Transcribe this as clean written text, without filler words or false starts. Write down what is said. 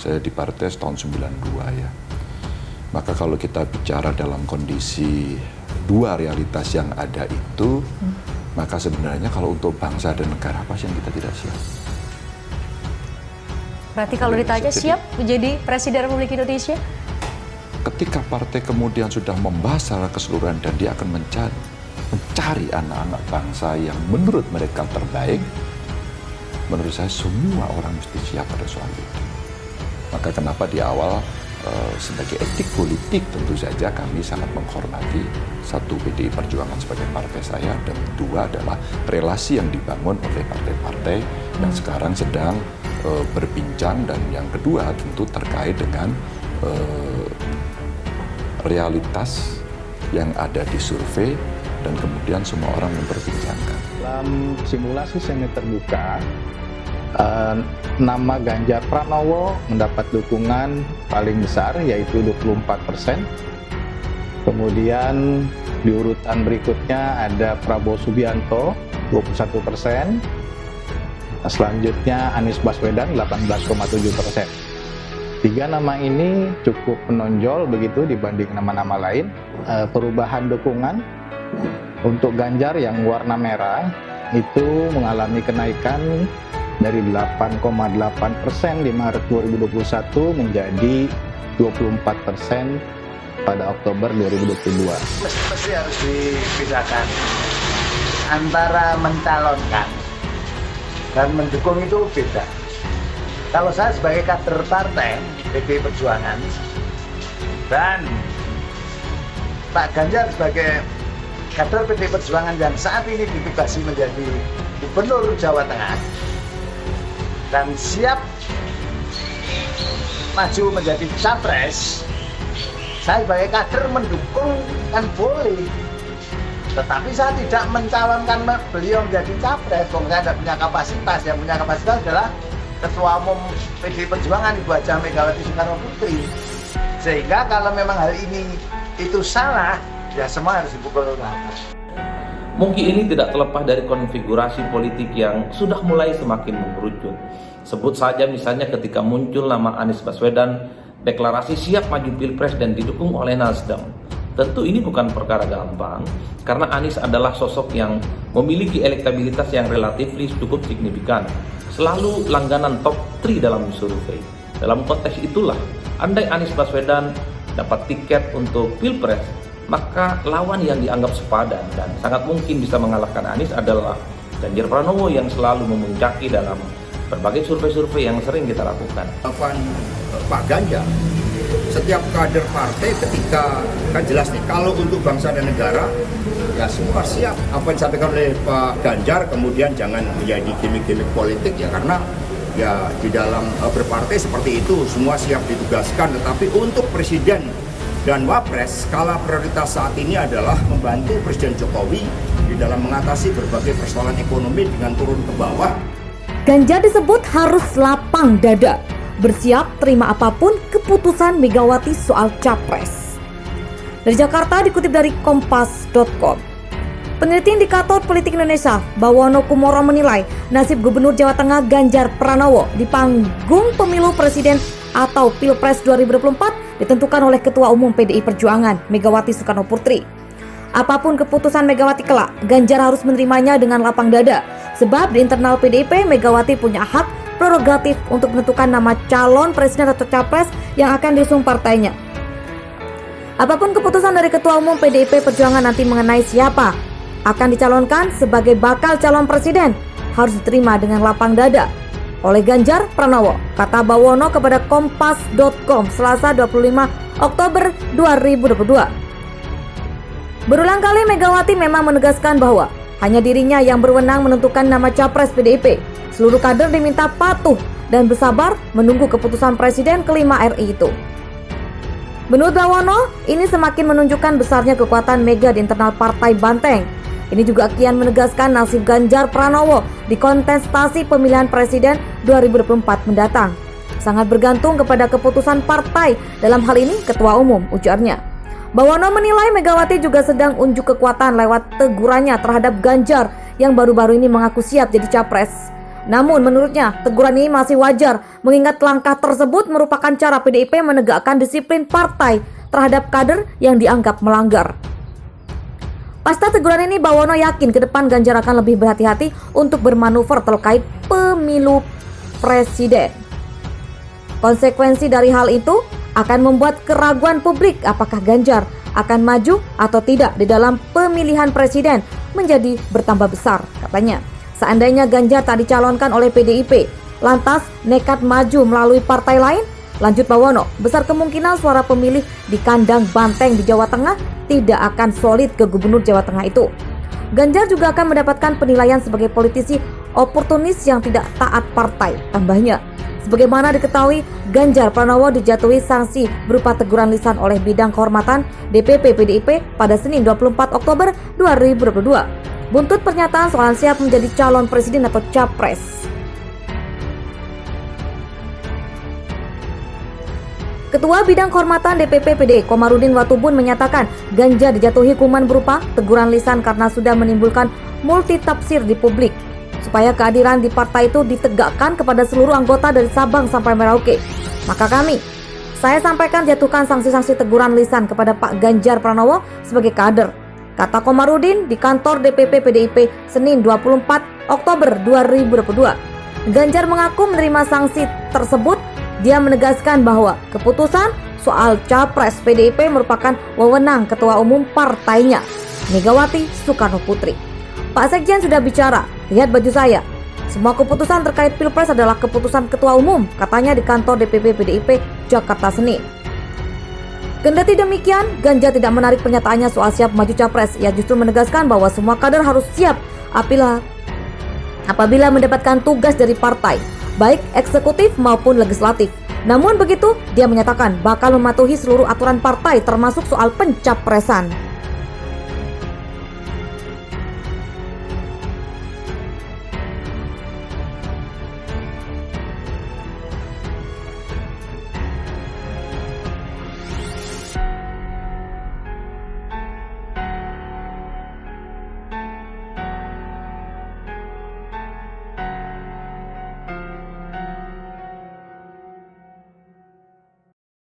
Saya di partai tahun 92 ya. Maka kalau kita bicara dalam kondisi dua realitas yang ada itu, maka sebenarnya kalau untuk bangsa dan negara apa sih yang kita tidak siap? Berarti kalau ditanya siap menjadi Presiden Republik Indonesia? Ketika partai kemudian sudah membahas secara keseluruhan dan dia akan mencari anak-anak bangsa yang menurut mereka terbaik, menurut saya semua orang mesti siap pada soal itu. Maka kenapa di awal sebagai etik politik tentu saja kami sangat menghormati satu PDI Perjuangan sebagai partai saya, dan kedua adalah relasi yang dibangun oleh partai-partai yang sekarang sedang berbincang, dan yang kedua tentu terkait dengan realitas yang ada di survei dan kemudian semua orang memperbincangkan. Dalam simulasi semi terbuka, nama Ganjar Pranowo mendapat dukungan paling besar yaitu 24%. Kemudian di urutan berikutnya ada Prabowo Subianto 21%. Selanjutnya Anies Baswedan 18,7%. Tiga nama ini cukup menonjol begitu dibanding nama-nama lain. Perubahan dukungan untuk Ganjar yang warna merah itu mengalami kenaikan dari 8,8% di Maret 2021 menjadi 24% pada Oktober 2022. Mesti harus dibedakan antara mencalonkan dan mendukung, itu beda. Kalau saya sebagai kader partai PDI Perjuangan dan Pak Ganjar sebagai kader PDI Perjuangan yang saat ini ditugasi menjadi Gubernur Jawa Tengah dan siap maju menjadi capres, saya sebagai kader mendukung kan boleh, tetapi saya tidak mencalonkan beliau menjadi capres. Saya tidak punya kapasitas. Yang punya kapasitas adalah Ketua Umum PDI Perjuangan Ibu Haja Megawati Soekarno Putri. Sehingga kalau memang hal ini itu salah, ya semua harus dipukul rata. Mungkin ini tidak terlepas dari konfigurasi politik yang sudah mulai semakin mengerucut. Sebut saja misalnya ketika muncul nama Anies Baswedan, deklarasi siap maju Pilpres dan didukung oleh Nasdem. Tentu ini bukan perkara gampang, karena Anies adalah sosok yang memiliki elektabilitas yang relatif cukup signifikan, selalu langganan top 3 dalam survei. Dalam konteks itulah, andai Anies Baswedan dapat tiket untuk Pilpres, maka lawan yang dianggap sepadan dan sangat mungkin bisa mengalahkan Anies adalah Ganjar Pranowo yang selalu memuncaki dalam berbagai survei-survei yang sering kita lakukan. Pak Ganjar, setiap kader partai ketika kan jelas nih, kalau untuk bangsa dan negara ya semua siap. Apa yang disampaikan oleh Pak Ganjar kemudian jangan menjadi gimmick-gimmick politik ya, karena ya di dalam berpartai seperti itu semua siap ditugaskan. Tetapi untuk presiden dan wapres, skala prioritas saat ini adalah membantu Presiden Jokowi di dalam mengatasi berbagai persoalan ekonomi dengan turun ke bawah. Ganjar disebut harus lapang dada, bersiap terima apapun keputusan Megawati soal capres. Dari Jakarta dikutip dari kompas.com. Peneliti Indikator Politik Indonesia, Bawono Kumoro menilai nasib Gubernur Jawa Tengah Ganjar Pranowo di panggung pemilu presiden atau Pilpres 2024 ditentukan oleh Ketua Umum PDI Perjuangan Megawati Soekarno Putri. Apapun keputusan Megawati kelak, Ganjar harus menerimanya dengan lapang dada. Sebab di internal PDIP, Megawati punya hak prerogatif untuk menentukan nama calon presiden atau capres yang akan diusung partainya. Apapun keputusan dari Ketua Umum PDIP Perjuangan nanti mengenai siapa akan dicalonkan sebagai bakal calon presiden, harus diterima dengan lapang dada oleh Ganjar Pranowo, kata Bawono kepada kompas.com Selasa 25 Oktober 2022. Berulang kali Megawati memang menegaskan bahwa hanya dirinya yang berwenang menentukan nama capres PDIP. Seluruh kader diminta patuh dan bersabar menunggu keputusan Presiden kelima RI itu. Menurut Bawono, ini semakin menunjukkan besarnya kekuatan Mega di internal Partai Banteng. Ini juga kian menegaskan nasib Ganjar Pranowo di kontestasi pemilihan presiden 2024 mendatang. Sangat bergantung kepada keputusan partai, dalam hal ini Ketua Umum, ujarnya. Bawono menilai Megawati juga sedang unjuk kekuatan lewat tegurannya terhadap Ganjar yang baru-baru ini mengaku siap jadi capres. Namun menurutnya teguran ini masih wajar mengingat langkah tersebut merupakan cara PDIP menegakkan disiplin partai terhadap kader yang dianggap melanggar. Pasca teguran ini, Bawono yakin ke depan Ganjar akan lebih berhati-hati untuk bermanuver terkait pemilu presiden. Konsekuensi dari hal itu akan membuat keraguan publik apakah Ganjar akan maju atau tidak di dalam pemilihan presiden menjadi bertambah besar, katanya. Seandainya Ganjar tak dicalonkan oleh PDIP, lantas nekat maju melalui partai lain, lanjut Bawono, besar kemungkinan suara pemilih di kandang banteng di Jawa Tengah tidak akan solid ke gubernur Jawa Tengah itu. Ganjar juga akan mendapatkan penilaian sebagai politisi oportunis yang tidak taat partai, tambahnya. Sebagaimana diketahui, Ganjar Pranowo dijatuhi sanksi berupa teguran lisan oleh Bidang Kehormatan DPP PDIP pada Senin 24 Oktober 2022. Buntut pernyataan soal siap menjadi calon presiden atau capres. Ketua Bidang Kehormatan DPP PD Komarudin Watubun menyatakan Ganjar dijatuhi hukuman berupa teguran lisan karena sudah menimbulkan multitafsir di publik. Supaya keadilan di partai itu ditegakkan kepada seluruh anggota dari Sabang sampai Merauke. Maka saya sampaikan jatuhkan sanksi-sanksi teguran lisan kepada Pak Ganjar Pranowo sebagai kader, kata Komarudin di kantor DPP PDIP Senin 24 Oktober 2022. Ganjar mengaku menerima sanksi tersebut. Dia menegaskan bahwa keputusan soal capres PDIP merupakan wewenang Ketua Umum partainya, Megawati Soekarno Putri. Pak Sekjen sudah bicara, lihat baju saya. Semua keputusan terkait Pilpres adalah keputusan Ketua Umum, katanya di kantor DPP PDIP Jakarta Senin. Kendati demikian, Ganjar tidak menarik pernyataannya soal siap maju capres. Ia justru menegaskan bahwa semua kader harus siap apabila mendapatkan tugas dari partai, baik eksekutif maupun legislatif. Namun begitu, dia menyatakan bakal mematuhi seluruh aturan partai termasuk soal pencapresan.